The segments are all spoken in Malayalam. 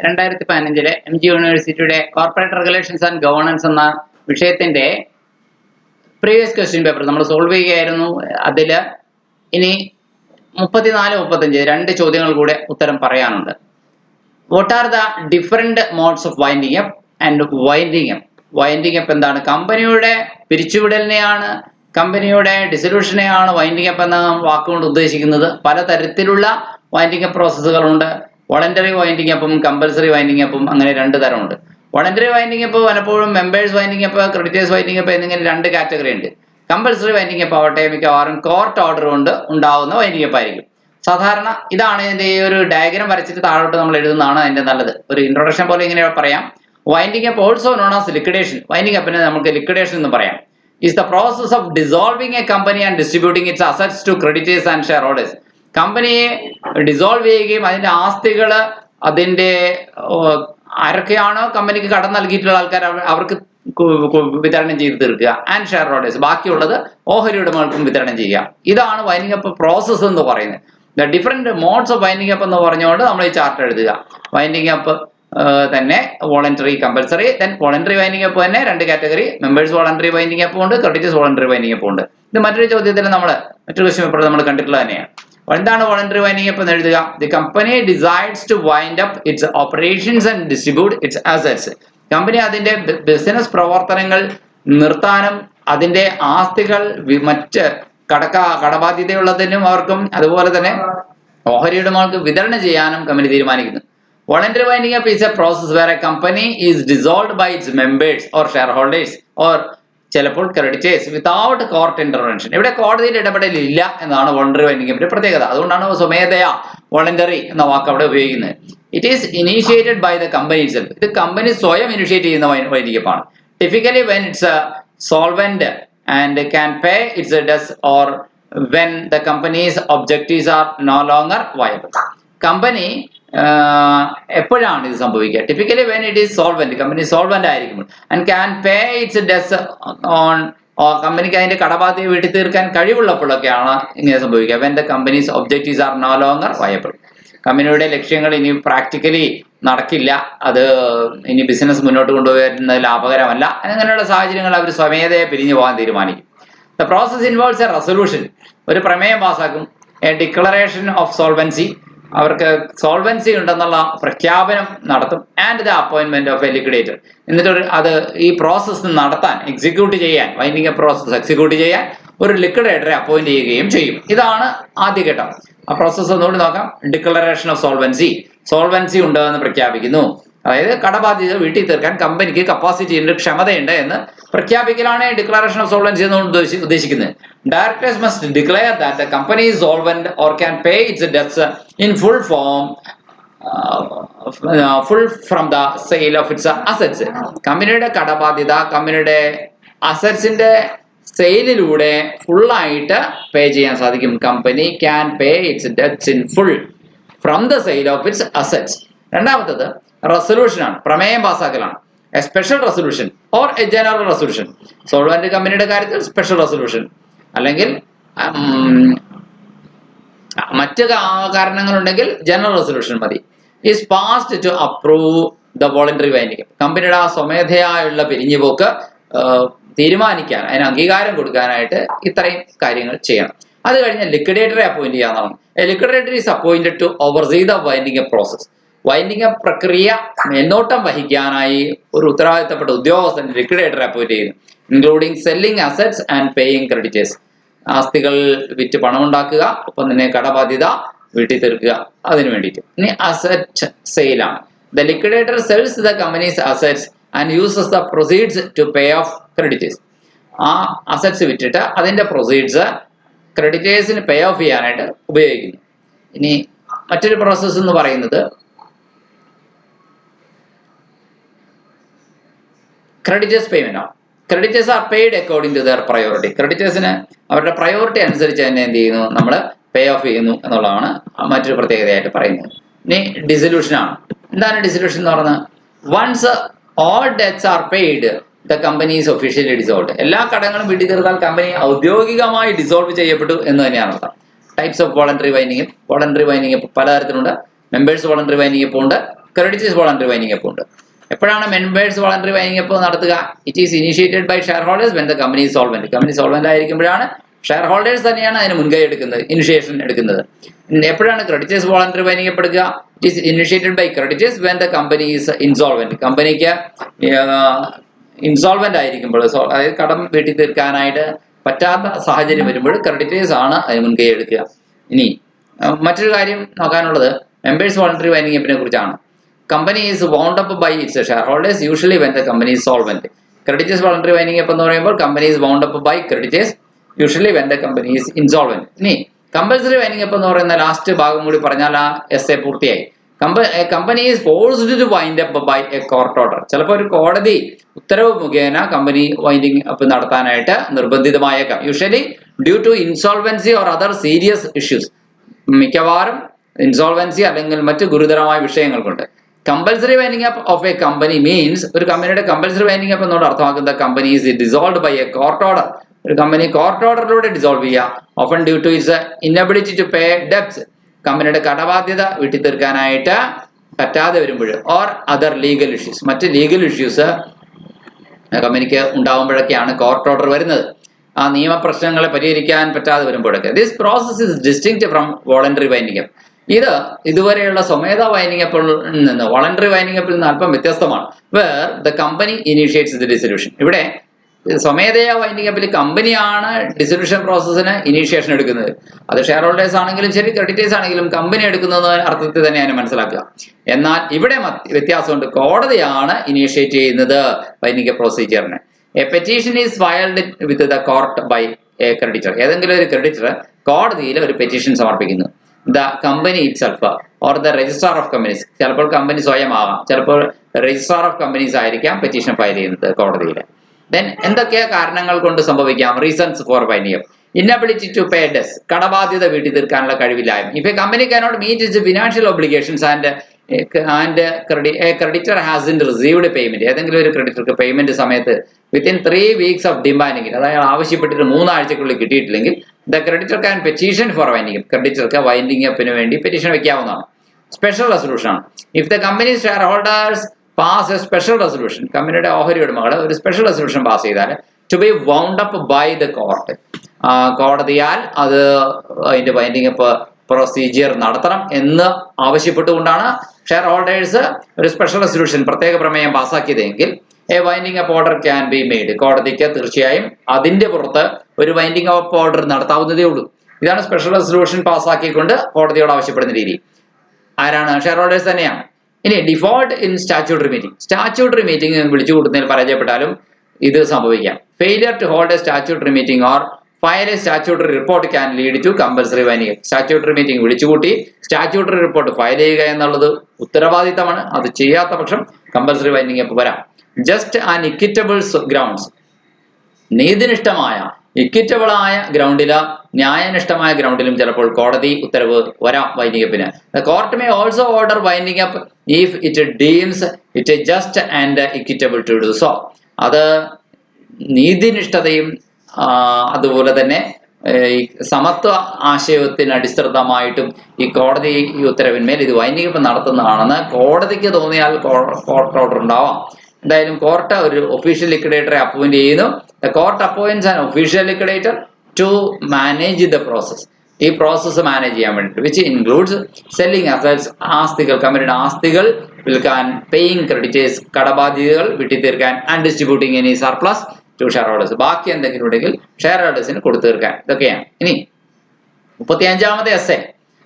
2015 MG യൂണിവേഴ്സിറ്റിയുടെ കോർപ്പറേറ്റ് റെഗുലേഷൻസ് ആൻഡ് ഗവേണൻസ് എന്ന വിഷയത്തിന്റെ പ്രീവിയസ് ക്വസ്റ്റ്യൻ പേപ്പർ നമ്മൾ സോൾവ് ചെയ്യുകയായിരുന്നു. അതിൽ ഇനി 34-35 രണ്ട് ചോദ്യങ്ങൾ കൂടെ ഉത്തരം പറയാനുണ്ട്. What are the different modes of winding up and winding up? Winding up എന്താണ്? കമ്പനിയുടെ പിരിച്ചുവിടലിനെയാണ്, കമ്പനിയുടെ ഡിസൊല്യൂഷനെയാണ് വൈൻഡിങ് അപ്പ് എന്ന വാക്കുകൊണ്ട് ഉദ്ദേശിക്കുന്നത്. പലതരത്തിലുള്ള വൈൻഡിങ് അപ്പ് പ്രോസസ്സുകളുണ്ട്. വോളണ്ടറി വൈൻഡിങ് അപ്പും കമ്പൽസറി വൈൻഡിങ് അപ്പും അങ്ങനെ രണ്ട് തരമുണ്ട്. വോളണ്ടറി വൈൻഡിങ് അപ്പ് പലപ്പോഴും members winding up, creditors winding up എന്നിങ്ങനെ രണ്ട് കാറ്റഗറി ഉണ്ട്. കമ്പൽസറി വൈൻഡിങ് അപ്പ് ആവട്ടെ മിക്കവാറും കോർട്ട് ഓർഡർ കൊണ്ട് ഉണ്ടാവുന്ന വൈൻഡിങ് അപ്പ് ആയിരിക്കും. സാധാരണ ഇതാണ് ഇതിന്റെ ഈ ഒരു ഡയഗ്രാം വരച്ചിട്ട് താഴോട്ട് നമ്മൾ എഴുതുന്നതാണ് അതിന്റെ നല്ലത്. ഒരു ഇൻട്രൊഡക്ഷൻ പോലെ ഇങ്ങനെ പറയാം. Winding up also known as liquidation. Winding അപ്പിനെ നമുക്ക് ലിക്വിഡേഷൻ എന്ന് പറയാം. is the process of dissolving a company and distributing its assets to creditors and shareholders. കമ്പനിയെ ഡിസോൾവ് ചെയ്യുകയും അതിന്റെ ആസ്തികൾ അതിന്റെ ആരൊക്കെയാണോ കമ്പനിക്ക് കടം നൽകിയിട്ടുള്ള ആൾക്കാർ അവർക്ക് വിതരണം ചെയ്ത് തീർക്കുക. ആൻഡ് ഷെയർ ഹോൾഡേഴ്സ് ബാക്കിയുള്ളത് ഓഹരി ഉടമകൾക്കും വിതരണം ചെയ്യുക. ഇതാണ് വൈൻഡിങ് അപ്പ് പ്രോസസ്സ് എന്ന് പറയുന്നത്. The different modes of winding up എന്ന് പറഞ്ഞുകൊണ്ട് നമ്മൾ ഈ ചാർട്ട് എഴുതുക. വൈൻഡിങ് അപ്പ് തന്നെ voluntary, compulsory. Then voluntary winding up തന്നെ രണ്ട് category. Members voluntary winding up ഉണ്ട്, ക്രെഡിറ്റേഴ്സ് വോളണ്ടറി വൈൻഡിങ് അപ്പ് ഉണ്ട്. ഇത് മറ്റൊരു ചോദ്യത്തിൽ മറ്റൊരു ക്വസ്റ്റ്യൻ പേപ്പറിൽ നമ്മൾ കണ്ടിട്ടുള്ളത് തന്നെയാണ്. എന്താണ് വോളണ്ടറി വൈൻഡിങ് അപ്പ് എന്ന് എഴുതുക. The company decides to wind up its operations and distribute its assets. Company അതിന്റെ ബിസിനസ് പ്രവർത്തനങ്ങൾ നിർത്താനും അതിന്റെ ആസ്തികൾ മറ്റ് കടബാധ്യതയുള്ളതിനും അവർക്കും അതുപോലെ തന്നെ ഓഹരി ഉടമകൾക്ക് വിതരണം ചെയ്യാനും കമ്പനി തീരുമാനിക്കുന്നു. Voluntary winding up is a process where a company is dissolved by its members or shareholders or ചിലപ്പോൾ creditors without court intervention. ഇവിടെ കോടതിയുടെ ഇടപെടലില്ല എന്നാണ് വോളണ്ടറി വൈൻഡിങ് അപ്പിന്റെ പ്രത്യേകത. അതുകൊണ്ടാണ് സ്വമേധയാ വോളണ്ടറി എന്ന വാക്ക് അവിടെ ഉപയോഗിക്കുന്നത്. It is initiated by the company itself. ഇത് കമ്പനി സ്വയം ഇനിഷ്യേറ്റ് ചെയ്യുന്ന വൈൻഡിങ് അപ്പാണ്. Typically when it's solvent and can pay its debts or when the company's objectives are no longer viable. Company എപ്പോഴാണ് ഇത് സംഭവിക്കുക? Typically when it is solvent, company solvent ആയിരിക്കും. And can pay its debts on, കമ്പനിക്ക് അതിന്റെ കടബാധ്യത വീട്ടി തീർക്കാൻ കഴിവുള്ളപ്പോഴൊക്കെയാണ് ഇങ്ങനെ സംഭവിക്കുക. When the company's objectives are no longer viable. കമ്പനിയുടെ ലക്ഷ്യങ്ങൾ ഇനി പ്രാക്ടിക്കലി നടക്കില്ല, അത് ഇനി ബിസിനസ് മുന്നോട്ട് കൊണ്ടുപോകുന്നത് ലാഭകരമല്ല, അങ്ങനെയുള്ള സാഹചര്യങ്ങൾ അവർ സ്വമേധയെ പിരിഞ്ഞു പോകാൻ തീരുമാനിക്കും. The process involves A resolution. ഒരു പ്രമേയം പാസ്സാക്കും. എ ഡിക്ലറേഷൻ ഓഫ് സോൾവൻസി, അവർക്ക് സോൾവൻസി ഉണ്ടെന്നുള്ള പ്രഖ്യാപനം നടത്തും. And the appointment of A liquidator. എന്നിട്ട് അത് ഈ പ്രോസസ്സ് നടത്താൻ, എക്സിക്യൂട്ട് ചെയ്യാൻ, വൈൻഡിങ് അപ്പ് പ്രോസസ് എക്സിക്യൂട്ട് ചെയ്യാൻ ഒരു ലിക്വിഡേറ്ററെ അപ്പോയിന്റ് ചെയ്യുകയും ചെയ്യും. ഇതാണ് ആദ്യഘട്ടം. ആ പ്രോസസ്സ് ഒന്നുകൂടി നോക്കാം. Declaration of solvency. സോൾവൻസി ഉണ്ട് എന്ന് പ്രഖ്യാപിക്കുന്നു. അതായത് കടബാധ്യത വീട്ടിൽ തീർക്കാൻ കമ്പനിക്ക് കപ്പാസിറ്റി ഉണ്ട്, ക്ഷമതയുണ്ട് എന്ന് പ്രഖ്യാപിക്കലാണ് ഡിക്ലറേഷൻ ഓഫ് സോൾവൻസി എന്ന് ഉദ്ദേശിക്കുന്നത്. Directors must declare that the company is solvent or can pay its debts in full from the sale of its assets. കമ്പനിയുടെ കടബാധ്യത കമ്പനിയുടെ അസറ്റ്സിന്റെ സെയിലിലൂടെ ഫുള്ളായിട്ട് പേ ചെയ്യാൻ സാധിക്കും. Company can pay its debts in full from the sale of its assets. രണ്ടാമത്തത് റെസൊല്യൂഷൻ ആണ്, പ്രമേയം പാസ്സാക്കലാണ്. A special resolution or a general resolution. Solvent കമ്പനിയുടെ കാര്യത്തിൽ സ്പെഷ്യൽ റെസൊല്യൂഷൻ, അല്ലെങ്കിൽ മറ്റ് കാരണങ്ങളുണ്ടെങ്കിൽ ജനറൽ റെസൊല്യൂഷൻ മതി. Is passed to approve the voluntary winding up. കമ്പനിയുടെ ആ സ്വമേധയായുള്ള പിരിഞ്ഞുപോക്ക് തീരുമാനിക്കാൻ, അതിന് അംഗീകാരം കൊടുക്കാനായിട്ട് ഇത്രയും കാര്യങ്ങൾ ചെയ്യണം. അത് കഴിഞ്ഞ് ലിക്വിഡേറ്ററെ അപ്പോയിന്റ് ചെയ്യാവുന്നതാണ്. A liquidator is appointed to oversee the winding up process. Winding up പ്രക്രിയ മേൽനോട്ടം വഹിക്കാനായി ഒരു ഉത്തരവാദിത്തപ്പെട്ട ഉദ്യോഗസ്ഥൻ ലിക്വിഡേറ്ററെ അപ്പോയിന്റ് ചെയ്യുന്നു. Including selling assets and paying creditors. ആസ്തികൾ വിറ്റ് പണം ഉണ്ടാക്കുക, ഒപ്പം തന്നെ കടബാധ്യത വീട്ടിൽ തീർക്കുക, അതിനു വേണ്ടിയിട്ട്. ഇനി അസറ്റ് സെയിലാണ്. The liquidator sells the company's assets and uses the proceeds to pay off creditors. ആ അസറ്റ്സ് വിറ്റിട്ട് അതിന്റെ പ്രൊസീഡ്സ് ക്രെഡിറ്റേഴ്സിന് പേ ഓഫ് ചെയ്യാനായിട്ട് ഉപയോഗിക്കുന്നു. ഇനി മറ്റൊരു പ്രോസസ്സ് എന്ന് പറയുന്നത് ക്രെഡിറ്റേഴ്സ് പേയ്മെന്റ് ആണ്. Creditors are paid according to their priority. ക്രെഡിറ്റേഴ്സിന് അവരുടെ പ്രയോറിറ്റി അനുസരിച്ച് തന്നെ എന്ത് ചെയ്യുന്നു, നമ്മൾ പേ ഓഫ് ചെയ്യുന്നു എന്നുള്ളതാണ് മറ്റൊരു പ്രത്യേകതയായിട്ട് പറയുന്നത്. ഇനി ഡിസൊല്യൂഷൻ ആണ്. എന്താണ് ഡിസൊല്യൂഷൻ എന്ന് പറയുന്നത്? Once all debts are paid the company is officially dissolved. എല്ലാ കടങ്ങളും വീട്ടിൽ തീർത്താൽ കമ്പനി ഔദ്യോഗികമായി ഡിസോൾവ് ചെയ്യപ്പെട്ടു എന്ന് തന്നെയാണ് അർത്ഥം. Types of voluntary winding. Voluntary winding പലതരത്തിലുണ്ട്. മെമ്പേഴ്സ് വോളണ്ടറി വൈൻഡിങ് ഉണ്ട്, ക്രെഡിറ്റേഴ്സ് വോളണ്ടറി വൈൻഡിംഗ് അപ്പ് ഉണ്ട്. എപ്പോഴാണ് മെമ്പേഴ്സ് വോളണ്ടറി വൈൻഡിംഗ് അപ്പ് നടത്തുക? It is initiated by shareholders when the company solvent. Company solvent ആയിരിക്കുമ്പോഴാണ് ഷെയർ ഹോൾഡേഴ്സ് തന്നെയാണ് അതിന് മുൻകൈ എടുക്കുന്നത്, ഇനിഷ്യേഷൻ എടുക്കുന്നത്. എപ്പോഴാണ് ക്രെഡിറ്റേഴ്സ് വോളണ്ടറി വൈൻഡിംഗ് അപ്പ് എടുക്കുക? It is initiated by creditors when the company is insolvent. Company insolvent ആയിരിക്കുമ്പോൾ, അതായത് കടം വീട്ടി തീർക്കാനായിട്ട് പറ്റാത്ത സാഹചര്യം വരുമ്പോൾ ക്രെഡിറ്റേഴ്സ് ആണ് അതിന് മുൻകൈ എടുക്കുക. ഇനി മറ്റൊരു കാര്യം നോക്കാനുള്ളത് മെമ്പേഴ്സ് വോളണ്ടറി വൈൻഡിംഗ് അപ്പിനെ കുറിച്ചാണ്. Company is wound up by its shareholders usually when the company is solvent. Creditors voluntary winding up എന്ന് പറയുമ്പോൾ company is wound up by creditors usually when the company is insolvent. ഇനി കമ്പൽസറി വൈൻഡിംഗ് അപ്പ് എന്ന് പറയുന്ന ലാസ്റ്റ് ഭാഗം കൂടി പറഞ്ഞാൽ ആ എസ് എ പൂർത്തിയായി. Company is forced to wind up by a court order. ചിലപ്പോൾ ഒരു കോടതി ഉത്തരവ് മുഖേന കമ്പനി വൈൻഡിംഗ് അപ്പ് നടത്താനായിട്ട് നിർബന്ധിതമായേക്കാം. Usually due to insolvency or other serious issues. മിക്കവാറും ഇൻസോൾവൻസി അല്ലെങ്കിൽ മറ്റ് ഗുരുതരമായ വിഷയങ്ങൾ കൊണ്ട്. Compulsory winding up of a company means, ഒരു കമ്പനിയുടെ കമ്പൽസറി വൈൻഡിംഗ് അപ്പ് എന്നോട് അർത്ഥമാക്കുന്ന company is dissolved by a court order. ഒരു കമ്പനി കോർട്ട് ഓർഡറിലൂടെ ഡിസോൾവ് ചെയ്യുക. Often due to its inability to pay debts. കമ്പനിയുടെ കടബാധ്യത വീട്ടി തീർക്കാനായിട്ട് പറ്റാതെ വരുമ്പോൾ, ഓർ അതർ ലീഗൽ ഇഷ്യൂസ്, മറ്റ് ലീഗൽ ഇഷ്യൂസ് കമ്പനിക്ക് ഉണ്ടാകുമ്പോഴൊക്കെയാണ് കോർട്ട് ഓർഡർ വരുന്നത്. ആ നിയമപ്രശ്നങ്ങളെ പരിഹരിക്കാൻ പറ്റാതെ വരുമ്പോഴൊക്കെ. This process is distinct from voluntary winding up. ഇത് ഇതുവരെയുള്ള സ്വമേധ വൈൻഡിംഗ് അപ്പിൽ നിന്ന്, വോളണ്ടറി വൈൻഡിംഗ് അപ്പിൽ നിന്ന് അല്പം വ്യത്യസ്തമാണ്. Where the company initiates the dissolution. ഇവിടെ സ്വമേധയാ വൈൻഡിംഗ് അപ്പിൽ കമ്പനിയാണ് ഡിസൊല്യൂഷൻ പ്രോസസ്സിന് ഇനീഷ്യേഷൻ എടുക്കുന്നത്. അത് ഷെയർ ഹോൾഡേഴ്സ് ആണെങ്കിലും ശരി, ക്രെഡിറ്റേഴ്സ് ആണെങ്കിലും കമ്പനി എടുക്കുന്നത് അർത്ഥത്തിൽ തന്നെയാണ് മനസ്സിലാക്കുക. എന്നാൽ ഇവിടെ വ്യത്യാസമുണ്ട്. കോടതിയാണ് ഇനീഷ്യേറ്റ് ചെയ്യുന്നത് വൈൻഡിംഗ് അപ്പ് പ്രൊസീജിയറിന്. A petition is filed with the court by a creditor. ഏതെങ്കിലും ഒരു ക്രെഡിറ്റർ കോടതിയിൽ ഒരു പെറ്റീഷൻ സമർപ്പിക്കുന്നു. The company itself or the registrar of companies. ചിലപ്പോൾ കമ്പനി സ്വയം ആകാം, ചിലപ്പോൾ രജിസ്ട്രാർ ഓഫ് കമ്പനീസ് ആയിരിക്കാം പെറ്റീഷൻ ഫയൽ ചെയ്യുന്നത് കോടതിയിൽ. ദെൻ എന്തൊക്കെ കാരണങ്ങൾ കൊണ്ട് സംഭവിക്കാം? Reasons for winding up. Inability to pay debts. കടബാധ്യത വീട്ടി തീർക്കാനുള്ള കഴിവില്ലായ്മ. If a company cannot meet its financial obligations and creditor hasn't received payment. ഏതെങ്കിലും ഒരു ക്രെഡിറ്റർക്ക് പേയ്മെന്റ് സമയത്ത് വിത്തിൻ 3 weeks ഓഫ് ഡിമാൻഡിംഗ്, അതായത് ആവശ്യപ്പെട്ടിട്ട് 3 ആഴ്ചക്കുള്ളിൽ കിട്ടിയിട്ടില്ലെങ്കിൽ the creditor can petition for winding up. ക്രെഡിറ്റർക്ക് വൈൻഡിംഗ് അപ്പിന് വേണ്ടി പെറ്റീഷൻ വെക്കാവുന്നതാണ്. സ്പെഷ്യൽ റെസൊല്യൂഷൻ ആണ്. If the company shareholders pass a special resolution, കമ്പനിയുടെ ഓഹരി ഉടമകൾ ഒരു സ്പെഷ്യൽ റെസൊല്യൂഷൻ പാസ് ചെയ്താൽ to be wound up by the court, കോടതിയാൽ അത് അതിന്റെ വൈൻഡിംഗ് അപ്പ് പ്രൊസീജിയർ നടത്തണം എന്ന് ആവശ്യപ്പെട്ടുകൊണ്ടാണ് ഷെയർ ഹോൾഡേഴ്സ് ഒരു സ്പെഷ്യൽ റെസൊല്യൂഷൻ, പ്രത്യേക പ്രമേയം പാസ്സാക്കിയതെങ്കിൽ a winding up order can be made. കോടതിക്ക് തീർച്ചയായും അതിന്റെ പുറത്ത് ഒരു വൈൻഡിംഗ് അപ്പ് ഓർഡർ നടത്താവുന്നതേ ഉള്ളൂ. ഇതാണ് സ്പെഷ്യൽ റെസൊല്യൂഷൻ പാസ്സാക്കിക്കൊണ്ട് കോടതിയോട് ആവശ്യപ്പെടുന്ന രീതി. ആരാണ്? ഷെയർ ഹോൾഡേഴ്സ് തന്നെയാണ്. ഇനി default in statutory meeting. Statutory meeting വിളിച്ചു കൂട്ടുന്നതിൽ പരാജയപ്പെട്ടാലും ഇത് സംഭവിക്കാം. Failure to hold a statutory meeting or file a statutory report can lead to compulsory winding up. Statutory meeting വിളിച്ചുകൂട്ടി സ്റ്റാറ്റ്യൂട്ടറി റിപ്പോർട്ട് ഫയൽ ചെയ്യുക എന്നുള്ളത് ഉത്തരവാദിത്തമാണ്. അത് ചെയ്യാത്ത പക്ഷം കമ്പൽസറി വൈൻഡിംഗ് അപ്പ് വരാം. Just and equitable grounds. നീതിനിഷ്ഠമായ ഇക്വിറ്റബിൾ ആയ ഗ്രൗണ്ടില്, ന്യായനിഷ്ഠമായ ഗ്രൗണ്ടിലും ചിലപ്പോൾ കോടതി ഉത്തരവ് വരാം വൈൻഡിംഗ് അപ്പിന്. The court may also order winding up if it deems it just and equitable to do so. അത് നീതിനിഷ്ഠതയും അതുപോലെ തന്നെ സമത്വ ആശയത്തിന് അടിസ്ഥാനമായിട്ടും ഈ കോടതി ഈ ഉത്തരവിന്മേൽ ഇത് വൈൻഡിംഗ് അപ്പ് നടത്തുന്നതാണെന്ന് കോടതിക്ക് തോന്നിയാൽ കോർട്ട് ഓർഡർ ഉണ്ടാവാം. എന്തായാലും കോർട്ട് ഒരു ഒഫീഷ്യൽ ലിക്വിഡേറ്ററെ അപ്പോയിന്റ് ചെയ്യുന്നു. The court appoints an official liquidator to manage the process. ഈ പ്രോസസ്സ് മാനേജ് ചെയ്യാൻ വേണ്ടിയിട്ട്, വിച്ച് ഇൻക്ലൂഡ്സ് സെല്ലിംഗ് അസറ്റ്സ്, ആസ്തികൾ, കമ്പനിയുടെ ആസ്തികൾ വിൽക്കാൻ, പേയിങ് ക്രെഡിറ്റേഴ്സ്, കടബാധ്യതകൾ വെട്ടിത്തീർക്കാൻ, and distributing any surplus to shareholders. ബാക്കി എന്തെങ്കിലും ഉണ്ടെങ്കിൽ ഷെയർ ഹോൾഡേഴ്സിന് കൊടുത്തു തീർക്കാൻ. ഇതൊക്കെയാണ്. ഇനി 35ാമത്തെ essay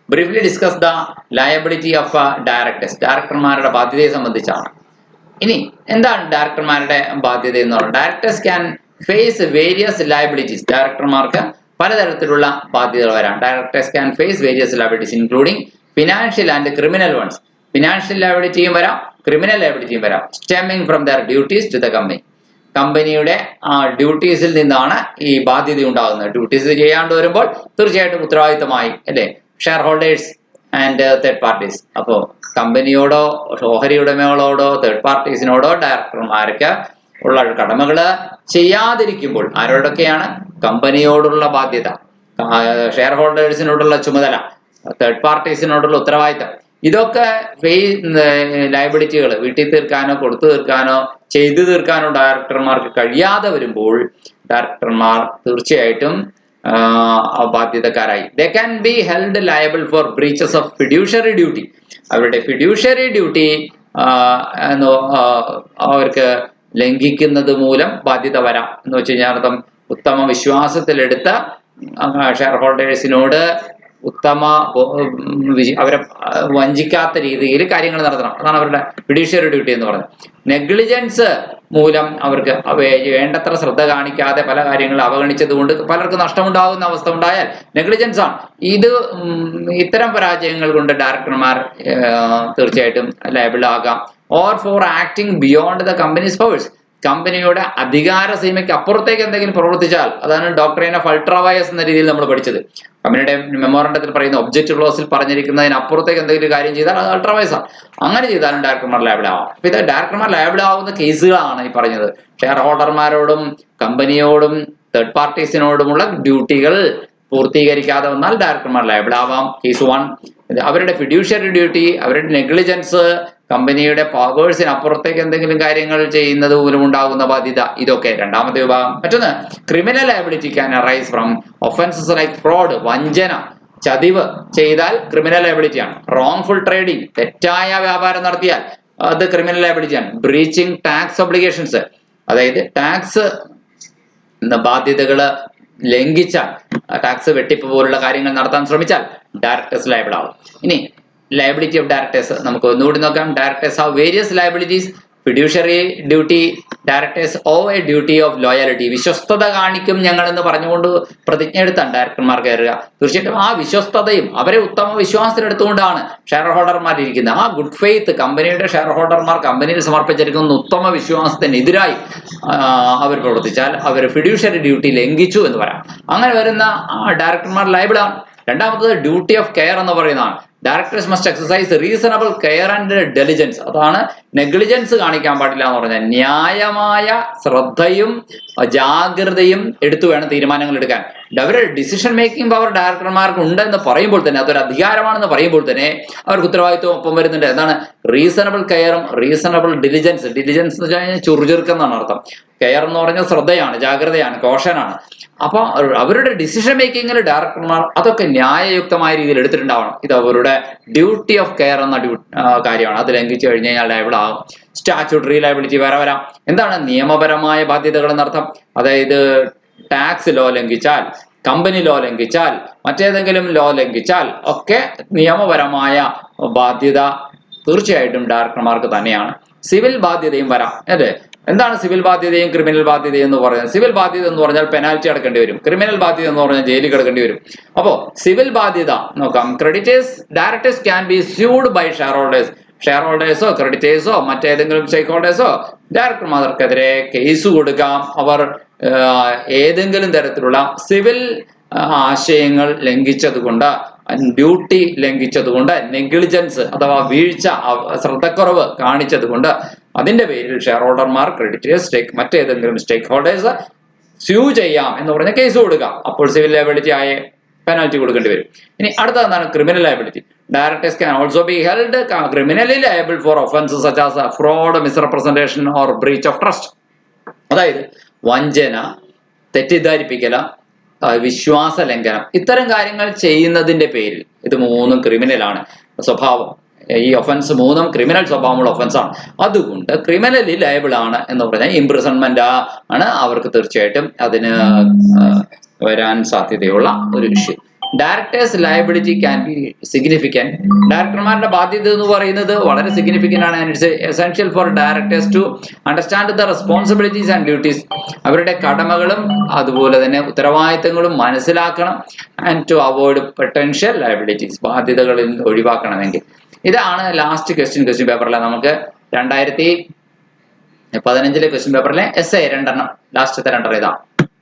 briefly discuss the liability of directors. ഡയറക്ടർമാരുടെ ബാധ്യതയെ സംബന്ധിച്ചാണ്. ഇനി എന്താണ് ഡയറക്ടർമാരുടെ ബാധ്യത എന്ന് പറയുന്നത്? Directors can face various liabilities. ഡയറക്ടർമാർക്ക് പലതരത്തിലുള്ള ബാധ്യതകൾ വരാം. Directors can face various liabilities including financial and criminal ones. Financial ലയബിലിറ്റിയും വരാം, ക്രിമിനൽ ലയബിലിറ്റിയും വരാം. Stemming from their duties to the company. കമ്പനിയുടെ ഡ്യൂട്ടീസിൽ നിന്നാണ് ഈ ബാധ്യത ഉണ്ടാകുന്നത്. ഡ്യൂട്ടീസ് ചെയ്യാണ്ട് വരുമ്പോൾ തീർച്ചയായിട്ടും ഉത്തരവാദിത്തമായി, അല്ലെ, share holders and third parties. അപ്പോൾ കമ്പനിയോടോ ഓഹരി ഉടമകളോടോ തേർഡ് പാർട്ടീസിനോടോ ഡയറക്ടർമാർക്ക് ഉള്ള കടമകള് ചെയ്യാതിരിക്കുമ്പോൾ ആരോടൊക്കെയാണ്? കമ്പനിയോടുള്ള ബാധ്യത, ഷെയർ ഹോൾഡേഴ്സിനോടുള്ള ചുമതല, തേർഡ് പാർട്ടീസിനോടുള്ള ഉത്തരവാദിത്തം, ഇതൊക്കെ ലയബിലിറ്റികൾ വീട്ടിൽ തീർക്കാനോ കൊടുത്തു തീർക്കാനോ ചെയ്തു തീർക്കാനോ ഡയറക്ടർമാർക്ക് കഴിയാതെ വരുമ്പോൾ ഡയറക്ടർമാർ തീർച്ചയായിട്ടും ബാധ്യതക്കാരായി. They can be held liable for breaches of fiduciary duty. അവരുടെ ഫിഡ്യൂഷ്യറി ഡ്യൂട്ടി അവർക്ക് ലംഘിക്കുന്നത് മൂലം ബാധ്യത വരാം. എന്ന് വെച്ച് കഴിഞ്ഞാൽ അർത്ഥം ഉത്തമ വിശ്വാസത്തിലെടുത്ത ഷെയർ ഹോൾഡേഴ്സിനോട് അവരെ വഞ്ചിക്കാത്ത രീതിയിൽ കാര്യങ്ങൾ നടത്തണം. അതാണ് അവരുടെ ഫിഡ്യൂഷ്യറി ഡ്യൂട്ടി എന്ന് പറയുന്നത്. നെഗ്ലിജൻസ് മൂലം അവർക്ക് വേണ്ടത്ര ശ്രദ്ധ കാണിക്കാതെ പല കാര്യങ്ങളും അവഗണിച്ചത് കൊണ്ട് പലർക്കും നഷ്ടമുണ്ടാകുന്ന അവസ്ഥ ഉണ്ടായാൽ നെഗ്ലിജൻസ് ആണ്. ഇത്തരം പരാജയങ്ങൾ കൊണ്ട് ഡയറക്ടർമാർ തീർച്ചയായിട്ടും ലയബിൾ ആകാം. Or for acting beyond the company's powers. കമ്പനിയുടെ അധികാര സീമയ്ക്ക് അപ്പുറത്തേക്ക് എന്തെങ്കിലും പ്രവർത്തിച്ചാൽ, അതാണ് ഡോക്ട്രൈൻ ഓഫ് അൾട്രാ വയസ് എന്ന രീതിയിൽ നമ്മൾ പഠിച്ചത്. കമ്പനിയുടെ മെമ്മോറണ്ടത്തിൽ പറയുന്ന ഒബ്ജക്റ്റ് ക്ലോസിൽ പറഞ്ഞിരിക്കുന്നതിന് അപ്പുറത്തേക്ക് എന്തെങ്കിലും കാര്യം ചെയ്താൽ അത് അൾട്രാ വയസ് ആണ്. അങ്ങനെ ചെയ്താലും ഡയറക്ടർമാർ ലയബിൾ ആവാം. അപ്പൊ ഇത് ഡയറക്ടർമാർ ലയബിൾ ആവുന്ന കേസുകളാണ് ഈ പറഞ്ഞത്. ഷെയർ ഹോൾഡർമാരോടും കമ്പനിയോടും തേർഡ് പാർട്ടീസിനോടുമുള്ള ഡ്യൂട്ടികൾ പൂർത്തീകരിക്കാതെ വന്നാൽ ഡയറക്ടർമാർ ലയബിൾ ആവാം. കേസ് 1, അവരുടെ ഫിഡ്യൂഷ്യറി ഡ്യൂട്ടി, അവരുടെ നെഗ്ലിജൻസ്, കമ്പനിയുടെ പവേഴ്സിന് അപ്പുറത്തേക്ക് എന്തെങ്കിലും കാര്യങ്ങൾ ചെയ്യുന്നത് മൂലം ഉണ്ടാകുന്ന ബാധ്യത, ഇതൊക്കെ രണ്ടാമത്തെ വിഭാഗം. മറ്റൊന്ന് criminal liability can arise from offences like fraud, വഞ്ചന, ചതിവ് ചെയ്താൽ ക്രിമിനൽ ലയബിലിറ്റി ആണ്. റോങ്ഫുൾ ട്രേഡിംഗ്, തെറ്റായ വ്യാപാരം നടത്തിയാൽ അത് ക്രിമിനൽ ലയബിലിറ്റി ആണ്. ബ്രീച്ചിങ് ടാക്സ് ഒബ്ലിഗേഷൻസ്, അതായത് ടാക്സ് ബാധ്യതകള് ലംഘിച്ചാൽ, ടാക്സ് വെട്ടിപ്പ് പോലുള്ള കാര്യങ്ങൾ നടത്താൻ ശ്രമിച്ചാൽ ഡയറക്ടേഴ്സ് ലയബിൾ ആവും. ഇനി ലയബിലിറ്റി ഓഫ് ഡയറക്ടേഴ്സ് നമുക്ക് ഒന്നുകൂടി നോക്കാം. Directors have various liabilities. Fiduciary duty, directors awe A duty of loyalty. വിശ്വസ്തത കാണിക്കും ഞങ്ങൾ എന്ന് പറഞ്ഞുകൊണ്ട് പ്രതിജ്ഞ എടുത്താണ് ഡയറക്ടർമാർ കയറുക. തീർച്ചയായിട്ടും ആ വിശ്വസ്തതയും അവരെ ഉത്തമ വിശ്വാസത്തിലെടുത്തുകൊണ്ടാണ് ഷെയർ ഹോൾഡർമാർ ഇരിക്കുന്നത്. ആ ഗുഡ് ഫെയ്ത്ത് കമ്പനിയുടെ ഷെയർ ഹോൾഡർമാർ കമ്പനിയിൽ സമർപ്പിച്ചിരിക്കുന്ന ഉത്തമ വിശ്വാസത്തിനെതിരായി അവർ പ്രവർത്തിച്ചാൽ അവർ ഫിഡ്യൂഷ്യറി ഡ്യൂട്ടി ലംഘിച്ചു എന്ന് പറയാം. അങ്ങനെ വരുന്ന ഡയറക്ടർമാർ ലയബിൾ ആണ്. രണ്ടാമത്തത് ഡ്യൂട്ടി ഓഫ് കെയർ എന്ന് പറയുന്നതാണ്. Directors must exercise reasonable care and diligence. അതാണ് നെഗ്ലിജൻസ് കാണിക്കാൻ പാടില്ല എന്ന് പറഞ്ഞാൽ ന്യായമായ ശ്രദ്ധയും ജാഗ്രതയും എടുത്തു വേണം തീരുമാനങ്ങൾ എടുക്കാൻ. അവരുടെ ഡിസിഷൻ മേക്കിംഗ് പവർ ഡയറക്ടർമാർക്ക് ഉണ്ടെന്ന് പറയുമ്പോൾ തന്നെ, അതൊരു അധികാരമാണെന്ന് പറയുമ്പോൾ തന്നെ അവർക്ക് ഉത്തരവാദിത്വം ഒപ്പം വരുന്നുണ്ട്. എന്താണ് റീസണബിൾ കെയറും റീസണബിൾ ഡിലിജൻസ്. ഡിലിജൻസ് എന്ന് വെച്ച് കഴിഞ്ഞാൽ ചുറുചുറുക്കെന്നാണ് അർത്ഥം. കെയർ എന്ന് പറഞ്ഞാൽ ശ്രദ്ധയാണ്, ജാഗ്രതയാണ്, കോഷനാണ്. അപ്പൊ അവരുടെ ഡിസിഷൻ മേക്കിങ്ങിൽ ഡയറക്ടർമാർ അതൊക്കെ ന്യായയുക്തമായ രീതിയിൽ എടുത്തിട്ടുണ്ടാവണം. ഇത് അവരുടെ ഡ്യൂട്ടി ഓഫ് കെയർ എന്ന കാര്യമാണ്. അത് ലംഘിച്ചു കഴിഞ്ഞ് കഴിഞ്ഞാൽ ലയബിൾ ആകും. സ്റ്റാറ്റ്യൂട്ടറി ലയബിലിറ്റി വേറെ വരാം. എന്താണ് നിയമപരമായ ബാധ്യതകൾ എന്നർത്ഥം? അതായത് ടാക്സ് ലോ ലംഘിച്ചാൽ, കമ്പനി ലോ ലംഘിച്ചാൽ, മറ്റേതെങ്കിലും ലോ ലംഘിച്ചാൽ ഒക്കെ നിയമപരമായ ബാധ്യത തീർച്ചയായിട്ടും ഡയറക്ടർമാർക്ക് തന്നെയാണ്. സിവിൽ ബാധ്യതയും വരാം അല്ലേ? എന്താണ് സിവിൽ ബാധ്യതയും ക്രിമിനൽ ബാധ്യതയും എന്ന് പറയുന്നത്? സിവിൽ ബാധ്യത എന്ന് പറഞ്ഞാൽ പെനാൽറ്റി അടക്കേണ്ടി വരും. ക്രിമിനൽ ബാധ്യത എന്ന് പറഞ്ഞാൽ ജയിലിൽ കിടക്കേണ്ടി വരും. അപ്പോ സിവിൽ ബാധ്യത നോക്കാം. Directors can be sued by ഷെയർ ഹോൾഡേഴ്സോ ക്രെഡിറ്റേഴ്സോ മറ്റേതെങ്കിലും സ്റ്റേക്ക് ഹോൾഡേഴ്സോ ഡയറക്ടർമാർക്കെതിരെ കേസ് കൊടുക്കാം. അവർ ഏതെങ്കിലും തരത്തിലുള്ള സിവിൽ ആശയങ്ങൾ ലംഘിച്ചതുകൊണ്ട്, ഡ്യൂട്ടി ലംഘിച്ചതുകൊണ്ട്, നെഗ്ലിജൻസ് അഥവാ വീഴ്ച, ശ്രദ്ധക്കുറവ് കാണിച്ചതുകൊണ്ട് അതിന്റെ പേരിൽ ഷെയർ ഹോൾഡർമാർ, ക്രെഡിറ്റേഴ്സ്, മറ്റേതെങ്കിലും സ്റ്റേക്ക് ഹോൾഡേഴ്സ് സ്യൂ ചെയ്യാം എന്ന് പറഞ്ഞ കേസ് കൊടുക്കാം. അപ്പോൾ സിവിൽ ലയബിലിറ്റി ആയ പെനാൽറ്റി കൊടുക്കേണ്ടി വരും. ഇനി അടുത്തത് എന്താണ്? Criminal liability. Directors can also be held criminally liable for offences such as fraud, misrepresentation or breach of trust. അതായത് വഞ്ചന, തെറ്റിദ്ധരിപ്പിക്കൽ, വിശ്വാസ ലംഘനം, ഇത്തരം കാര്യങ്ങൾ ചെയ്യുന്നതിന്റെ പേരിൽ ഇത് മൂന്നും ക്രിമിനലാണ് സ്വഭാവം. ഈ ഒഫൻസ് മൂന്നും ക്രിമിനൽ സ്വഭാവമുള്ള ഒഫൻസ് ആണ്. അതുകൊണ്ട് ക്രിമിനലി ലയബിൾ ആണ് എന്ന് പറഞ്ഞാൽ ഇംപ്രിസൺമെന്റ് ആണ് അവർക്ക് തീർച്ചയായിട്ടും അതിന് വരാൻ സാധ്യതയുള്ള ഒരു issue. Directors liability can be significant. ഡയറക്ടർമാരുടെ ബാധ്യത എന്ന് പറയുന്നത് വളരെ സിഗ്നിഫിക്കൻ്റ് ആണ്. It's essential for directors to understand the responsibilities and duties. അവരുടെ കടമകളും അതുപോലെ തന്നെ ഉത്തരവാദിത്തങ്ങളും മനസ്സിലാക്കണം. And to avoid potential liabilities, ബാധ്യതകളിൽ നിന്ന് ഒഴിവാക്കണമെങ്കിൽ. ഇതാണ് ലാസ്റ്റ് ക്വസ്റ്റ്യൻ പേപ്പറിലെ നമുക്ക് 2015 ക്വസ്റ്റ്യൻ പേപ്പറിലെ essay 2 ലാസ്റ്റത്തെ 2 ഇതാണ്.